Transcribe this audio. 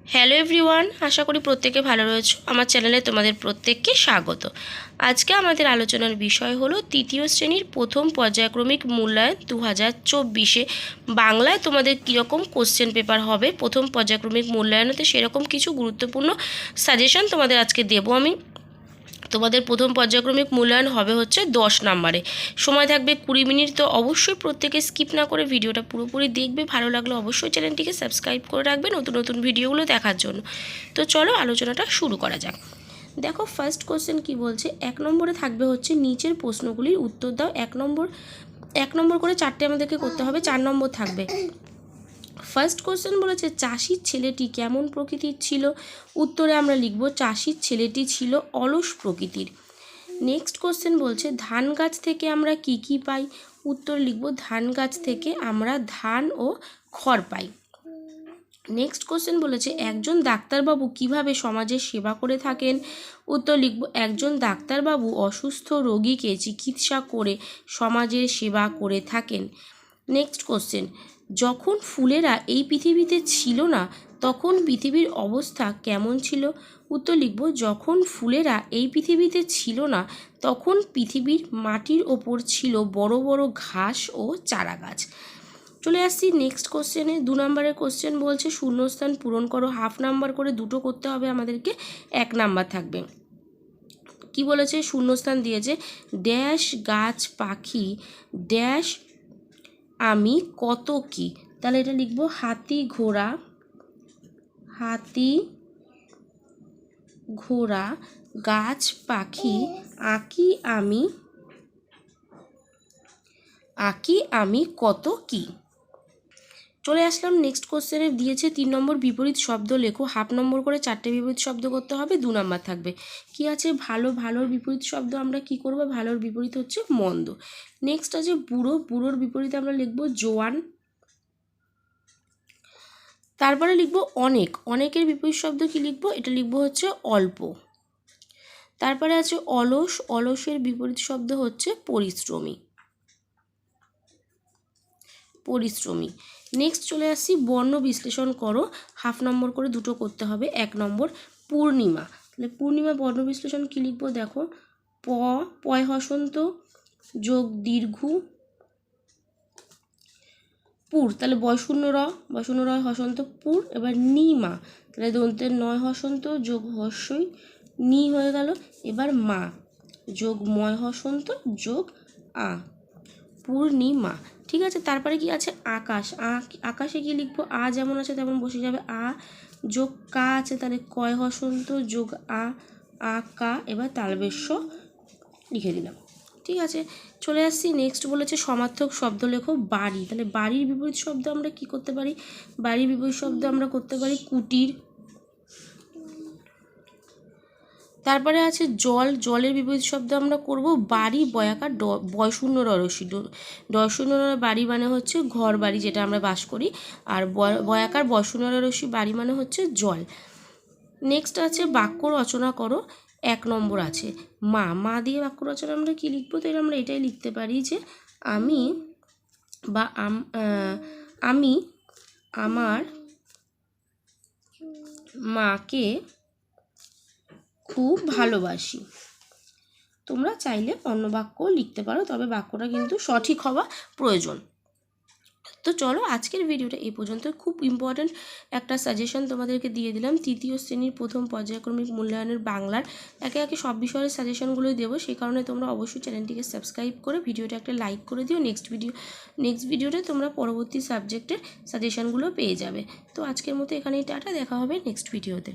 Hello everyone, আশা করি প্রত্যেকে ভালো রয়েছে। আমার চ্যানেলে তোমাদের প্রত্যেককে স্বাগত। আজকে আমাদের আলোচনার বিষয় হলো তৃতীয় শ্রেণীর প্রথম পর্যায়ক্রমিক মূল্যায়ন 2024-এ বাংলায় তোমাদের কীরকম কোশ্চেন পেপার হবে প্রথম পর্যায়ক্রমিক মূল্যায়নেতে, সেরকম কিছু গুরুত্বপূর্ণ সাজেশন তোমাদের আজকে দেবো আমি। তোমাদের প্রথম পর্যায়ক্রমিক মূল্যায়ন হবে হচ্ছে 10 নম্বরে, সময় থাকবে 20 মিনিট। তো অবশ্যই প্রত্যেকে স্কিপ না করে ভিডিওটা পুরোপুরি দেখবে। ভালো লাগলে অবশ্যই চ্যানেলটিকে সাবস্ক্রাইব করে রাখবে নতুন নতুন ভিডিওগুলো দেখার জন্য। তো চলো আলোচনাটা শুরু করা যাক। দেখো ফার্স্ট কোশ্চেন কি বলছে, 1 নম্বরে থাকবে হচ্ছে নিচের প্রশ্নগুলির উত্তর দাও। 1 নম্বর করে 4টে আমাদেরকে করতে হবে, 4 নম্বর থাকবে। ফার্স্ট কোশ্চেন বলেছে চাষির ছেলেটি কেমন প্রকৃতির ছিল। উত্তরে আমরা লিখব চাষির ছেলেটি ছিল অলস প্রকৃতির। নেক্সট কোশ্চেন বলছে ধান গাছ থেকে আমরা কি কি পাই। উত্তর লিখব ধান গাছ থেকে আমরা ধান ও খড় পাই। নেক্সট কোশ্চেন বলেছে একজন ডাক্তারবাবু কিভাবে সমাজের সেবা করে থাকেন। উত্তর লিখব একজন ডাক্তারবাবু অসুস্থ রোগীকে চিকিৎসা করে সমাজের সেবা করে থাকেন। নেক্সট কোশ্চেন যখন ফুলেরা এই পৃথিবীতে ছিল না তখন পৃথিবীর অবস্থা কেমন ছিল। উত্তর লিখব যখন ফুলেরা এই পৃথিবীতে ছিল না তখন পৃথিবীর মাটির ওপর ছিল বড় বড় ঘাস ও চারা গাছ। চলে আসছি নেক্সট কোশ্চেনে। 2 নম্বরের কোশ্চেন বলছে শূন্যস্থান পূরণ করো। হাফ নাম্বার করে দুটো করতে হবে আমাদেরকে, 1 নাম্বার থাকবে। কি বলেছে, শূন্যস্থান দিয়েছে ড্যাশ গাছ পাখি ড্যাশ আমি কত কি। তাহলে এটা লিখব হাতি ঘোড়া গাছ পাখি আঁকি আমি কত কি। চলে আসলাম নেক্সট কোশ্চেনে দিয়েছে 3 নম্বর বিপরীত শব্দ লেখো। হাফ নম্বর করে 4টে বিপরীত শব্দ করতে হবে, 2 নাম্বার থাকবে। কি আছে, ভালোর বিপরীত শব্দ আমরা কি করব, ভালোর বিপরীত হচ্ছে মন্দ। নেক্সট আছে বুড়োর বিপরীতে আমরা লিখব জোয়ান। তারপরে লিখব অনেকের বিপরীত শব্দ কি লিখব, এটা লিখব হচ্ছে অল্প। তারপরে আছে অলসের বিপরীত শব্দ হচ্ছে পরিশ্রমী। নেক্সট চলে আসছি বর্ণ বিশ্লেষণ করো। হাফ নম্বর করে দুটো করতে হবে। 1 নম্বর পূর্ণিমা। তাহলে পূর্ণিমা বর্ণ বিশ্লেষণ কি লিখবো, দেখো পয় হসন্ত যোগ দীর্ঘ পুর, তাহলে বয়শূন্য র হসন্ত পুর। এবার নিমা, তাহলে দন্তের 9 হসন্ত যোগ হর্ষই নি হয়ে গেল। এবার মা যোগ ময় হসন্ত যোগ আ, পূর্ণিমা। ঠিক আছে, তারপরে কি আছে আকাশে কি লিখবো, আ যেমন আছে তেমন বসে যাবে, আ যোগ কা আছে, তাহলে কয় হসন্ত যোগ আ কা। এবার তালবেশ্য লিখে দিলাম। ঠিক আছে, চলে আসছি নেক্সট বলেছে সমার্থক শব্দ লেখো। বাড়ি, তাহলে বাড়ির বিপরীত শব্দ আমরা কি করতে পারি, বাড়ির বিপরীত শব্দ আমরা করতে পারি কুটির। তারপরে আছে জলের বিপরীত শব্দ আমরা করব বাড়ি বয়াকার বয়শূন্য রসি। ডয়শূন্য বাড়ি মানে হচ্ছে ঘর বাড়ি যেটা আমরা বাস করি, আর বয়াকার বয়শূন্য রসি বাড়ি মানে হচ্ছে জল। নেক্সট আছে বাক্য রচনা করো। 1 নম্বর আছে মা দিয়ে বাক্য রচনা আমরা কি লিখবো, তো আমরা এটাই লিখতে পারি যে আমি আমার মাকে খুব ভালোবাসি। তোমরা চাইলে অন্য বাক্য লিখতে পারো, তবে বাক্যটা কিন্তু সঠিক হওয়া প্রয়োজন। তো চলো আজকের ভিডিওটা এই পর্যন্ত। খুব ইম্পর্ট্যান্ট একটা সাজেশন তোমাদেরকে দিয়ে দিলাম। তৃতীয় শ্রেণীর প্রথম পর্যায়ক্রমিক মূল্যায়নের বাংলার একে একে সব বিষয়ের সাজেশনগুলোই দেবো, সেই কারণে তোমরা অবশ্যই চ্যানেলটিকে সাবস্ক্রাইব করে ভিডিওটা একটা লাইক করে দিও। নেক্সট ভিডিওতে তোমরা পরবর্তী সাবজেক্টের সাজেশনগুলো পেয়ে যাবে। তো আজকের মতো এখানেই টাটা, দেখা হবে নেক্সট ভিডিওতে।